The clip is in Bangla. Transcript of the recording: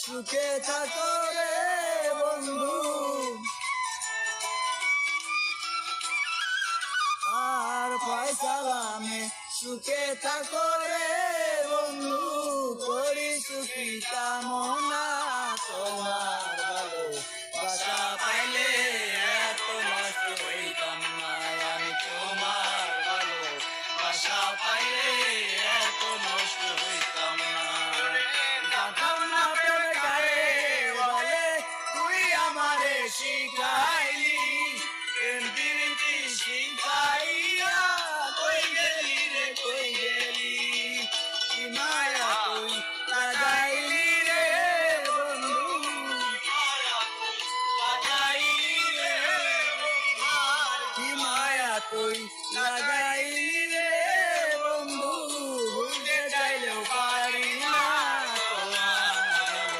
সুখে থাকো রে বন্ধু। আর ফয়সালামে সুখে থাকো রে বন্ধু, করি সুখী কামনা। তোমার ভালো বাসা পাইলে এত নষ্ট হইতাম না, আমি তোমার ভালো বাসা পাইলে এত নষ্ট হইতাম না। জানতাম না প্রেম কারে বলে, তুই আমারে শিখাইলি প্রেম প্রীতি শিখা